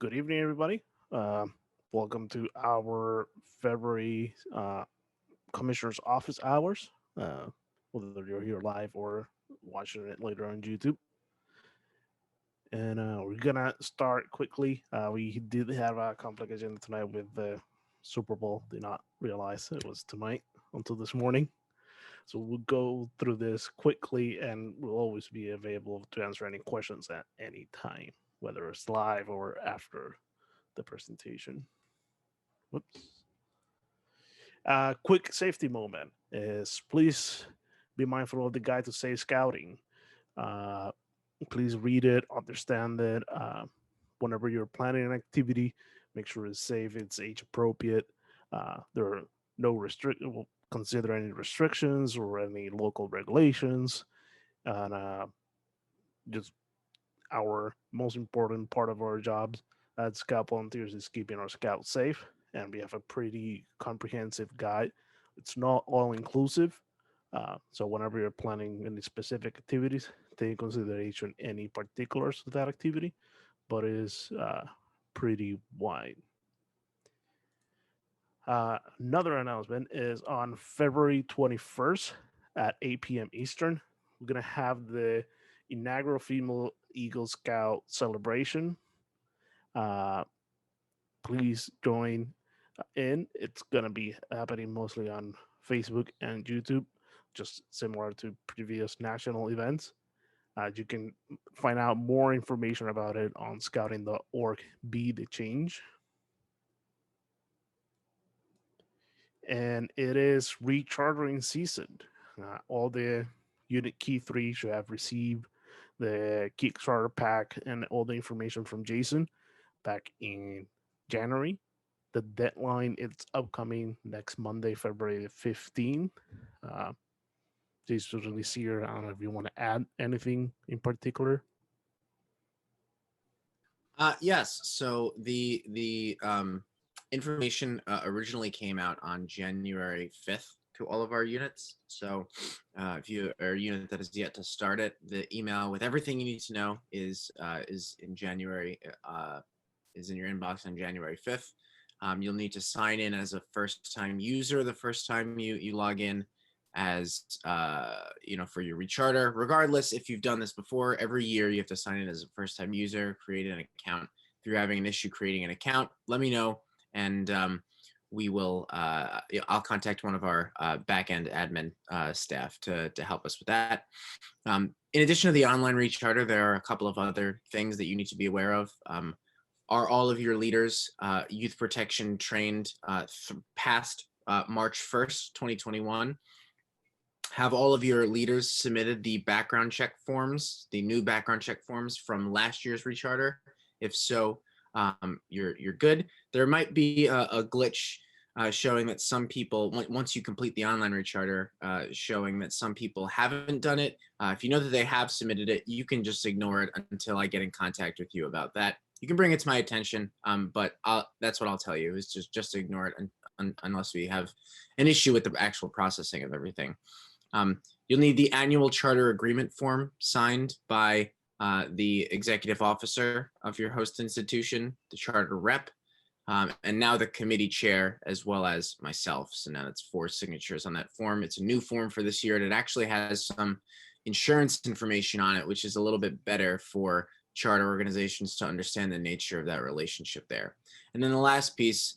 Good evening, everybody. Uh, Welcome to our February Commissioner's Office hours. Uh, whether you're here live or watching it later on YouTube. And we're gonna start quickly. We did have a complex agenda tonight with the Super Bowl. Did not realize it was tonight until this morning. So we'll go through this quickly, and we'll always be available to answer any questions at any time, whether it's live or after the presentation. Whoops. Quick safety moment is please be mindful of the guide to safe scouting. Uh, Please read it, understand it. Whenever you're planning an activity, make sure it's safe, it's age appropriate. There are no We'll consider any restrictions or any local regulations, and just our most important part of our jobs as scout volunteers is keeping our scouts safe, and we have a pretty comprehensive guide. It's not all inclusive, so whenever you're planning any specific activities, take in consideration any particulars of that activity, but it is pretty wide. Another announcement is on February 21st at 8 p.m. Eastern. We're going to have the inaugural Female Eagle Scout celebration. Uh, please join in. It's going to be happening mostly on Facebook and YouTube, just similar to previous national events. You can find out more information about it on scouting.org. Be the change. And it is rechartering season. All the Unit Key 3 should have received the Kickstarter pack and all the information from Jason back in January. The deadline is upcoming next Monday, February 15th. Uh, Jason's release here. I don't know if you want to add anything in particular. Yes. So the information originally came out on January 5th to all of our units. So if you are a unit that is yet to start it, the email with everything you need to know is in January. Is in your inbox on January 5th. You'll need to sign in as a first-time user the first time you log in, as for your recharter. Regardless, if you've done this before, every year you have to sign in as a first-time user, create an account. If you're having an issue creating an account, let me know, and we will. I'll contact one of our back-end admin staff to help us with that. In addition to the online recharter, there are a couple of other things that you need to be aware of. Are all of your leaders youth protection trained past March 1st, 2021? Have all of your leaders submitted the background check forms, the new background check forms from last year's recharter? If so, you're good. There might be a glitch showing that some people, once you complete the online recharter, showing that some people haven't done it. If you know that they have submitted it, you can just ignore it until I get in contact with you about that. You can bring it to my attention, but that's what I'll tell you, is just ignore it unless we have an issue with the actual processing of everything. You'll need the annual charter agreement form signed by the executive officer of your host institution, the charter rep, and now the committee chair, as well as myself. So now that's 4 signatures on that form. It's a new form for this year, and it actually has some insurance information on it, which is a little bit better for charter organizations to understand the nature of that relationship there. And then the last piece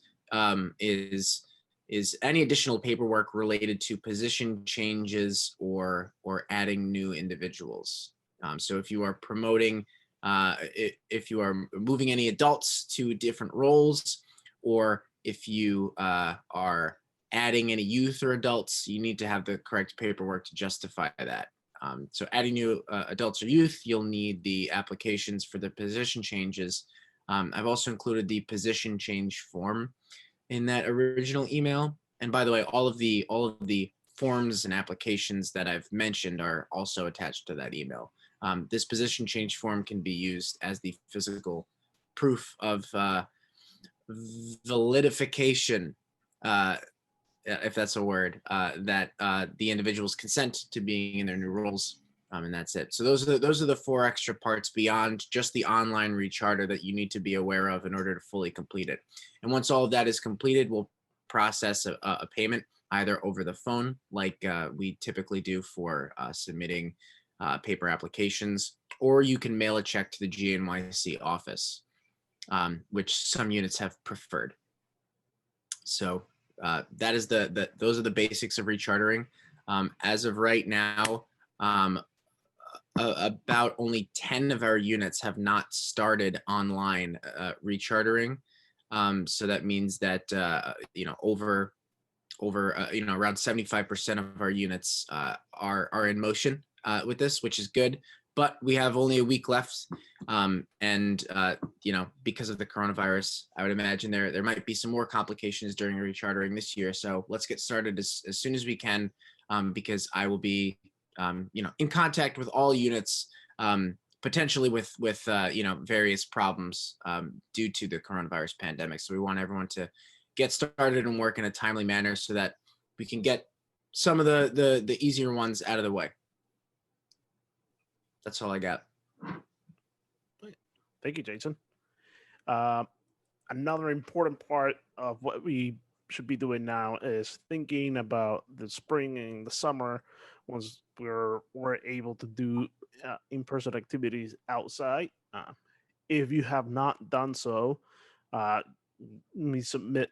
is any additional paperwork related to position changes or adding new individuals. So if you are promoting, if you are moving any adults to different roles, or if you are adding any youth or adults, you need to have the correct paperwork to justify that. So adding new adults or youth, you'll need the applications for the position changes. I've also included the position change form in that original email. And by the way, all of the forms and applications that I've mentioned are also attached to that email. This position change form can be used as the physical proof of validification, if that's a word, that the individuals consent to being in their new roles. And that's it. So those are the four extra parts beyond just the online recharter that you need to be aware of in order to fully complete it. And once all of that is completed, we'll process a payment either over the phone, like we typically do for submitting paper applications, or you can mail a check to the GNYC office, which some units have preferred. So that is those are the basics of rechartering. As of right now, about only 10 of our units have not started online rechartering. So that means that over around 75% of our units are in motion with this, which is good. But we have only a week left, and because of the coronavirus, I would imagine there might be some more complications during rechartering this year. So let's get started as soon as we can, because I will be in contact with all units, potentially with various problems due to the coronavirus pandemic. So we want everyone to get started and work in a timely manner so that we can get some of the easier ones out of the way. That's all I got. Thank you, Jason. Another important part of what we should be doing now is thinking about the spring and the summer, once we're able to do in-person activities outside. If you have not done so, uh, we submit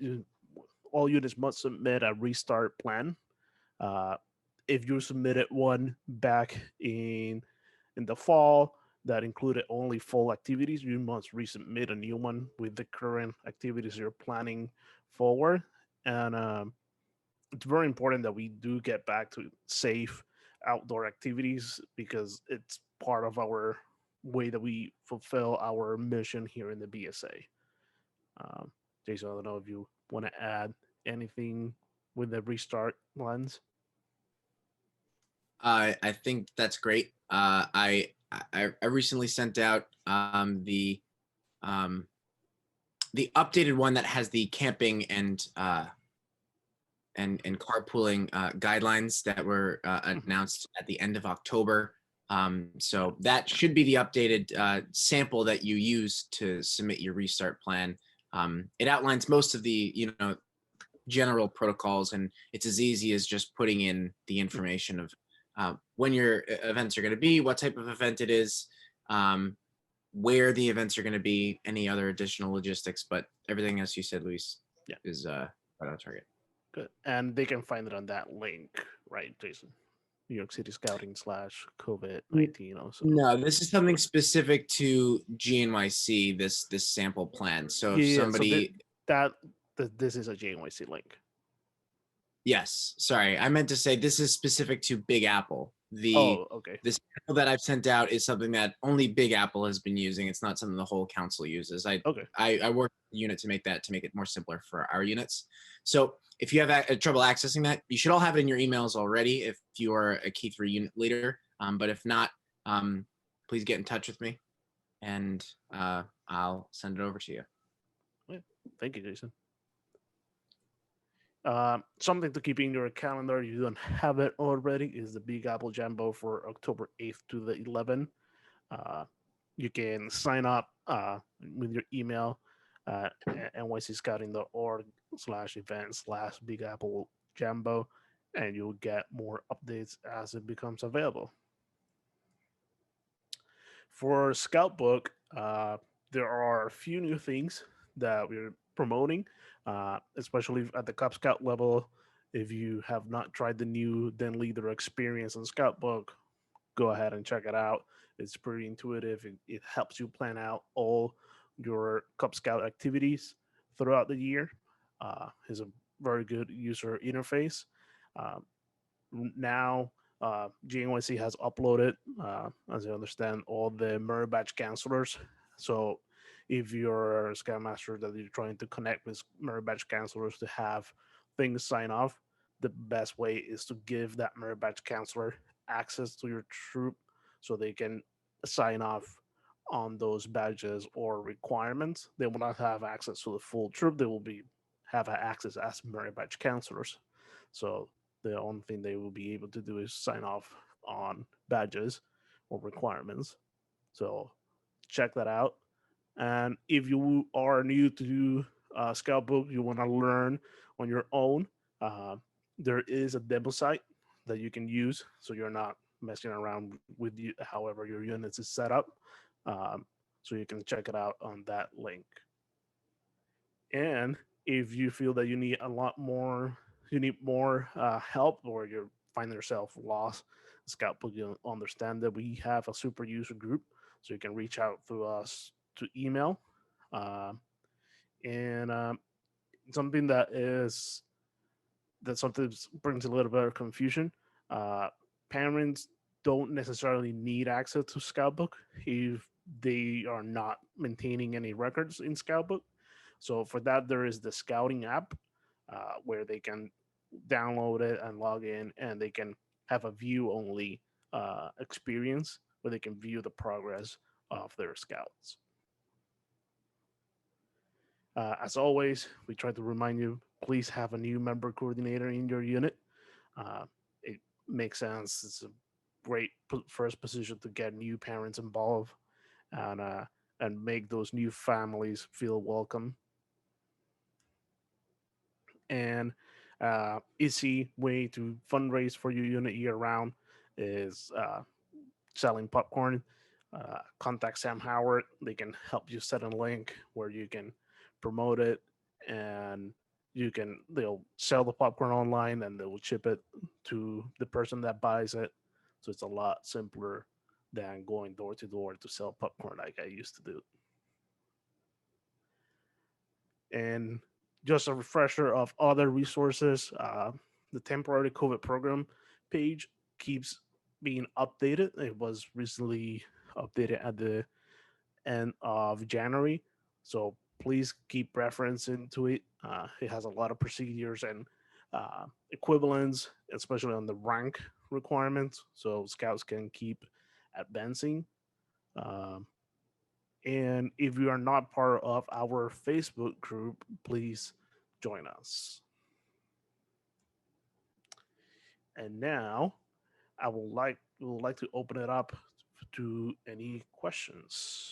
all units must submit a restart plan. Uh, if you submitted one back in the fall that included only fall activities, you must resubmit a new one with the current activities you're planning forward. And it's very important that we do get back to safe outdoor activities because it's part of our way that we fulfill our mission here in the BSA. Jason, I don't know if you want to add anything with the restart lens. I think that's great. I recently sent out um, the updated one that has the camping and carpooling guidelines that were announced at the end of October. So that should be the updated sample that you use to submit your restart plan. It outlines most of the general protocols, and it's as easy as just putting in the information of when your events are going to be, what type of event it is, where the events are going to be, any other additional logistics. But everything else you said, Luis, Yeah, is right on target. good. And they can find it on that link, right, Jason? New York City Scouting / COVID-19 also. No, this is something specific to GNYC, this sample plan. So if Yeah. So somebody, that this is a GNYC link. yes, sorry, I meant to say this is specific to Big Apple. Oh, okay. The sample that I've sent out is something that only Big Apple has been using. It's not something the whole council uses. Okay. I worked the unit to make it more simpler for our units. So if you have trouble accessing that, you should all have it in your emails already if you are a Key 3 unit leader. But if not, please get in touch with me, and I'll send it over to you. Yeah. Thank you, Jason. Something to keep in your calendar, if you don't have it already, is the Big Apple Jambo for October 8th to the 11th. Uh, you can sign up with your email at nycscouting.org/event/Big Apple Jambo, and you'll get more updates as it becomes available. For Scoutbook, there are a few new things that we're promoting, especially at the Cub Scout level. If you have not tried the new Den Leader experience on Scoutbook, go ahead and check it out. It's pretty intuitive. It helps you plan out all your Cub Scout activities throughout the year. It's a very good user interface. Uh, Now, GNYC has uploaded, as I understand, all the merit badge counselors. So if you're a Scoutmaster that you're trying to connect with merit badge counselors to have things sign off, the best way is to give that merit badge counselor access to your troop so they can sign off on those badges or requirements. They will not have access to the full troop. They will be have access as merit badge counselors. So the only thing they will be able to do is sign off on badges or requirements. So check that out. And if you are new to Scoutbook, you want to learn on your own, uh, there is a demo site that you can use, so you're not messing around with you, however your units is set up. Um, so you can check it out on that link. And if you feel that you need a lot more, you need more help, or you're finding yourself lost, Scoutbook, you understand that we have a super user group, so you can reach out through us to email. Um, and something that sometimes brings a little bit of confusion. Uh, Parents don't necessarily need access to Scoutbook if they are not maintaining any records in Scoutbook. So for that, there is the Scouting app where they can download it and log in, and they can have a view only experience where they can view the progress of their scouts. As always, we try to remind you, please have a new member coordinator in your unit. It makes sense. It's a great first position to get new parents involved and make those new families feel welcome. And easy way to fundraise for your unit year round is selling popcorn. Contact Sam Howard. They can help you set a link where you can promote it, and they'll sell the popcorn online and they will ship it to the person that buys it. So it's a lot simpler than going door to door to sell popcorn like I used to do. And just a refresher of other resources, the temporary COVID program page keeps being updated. It was recently updated at the end of January. So please keep referencing to it. It has a lot of procedures and equivalents, especially on the rank requirements, so scouts can keep advancing. Um, and if you are not part of our Facebook group, please join us. And now I would like to open it up to any questions.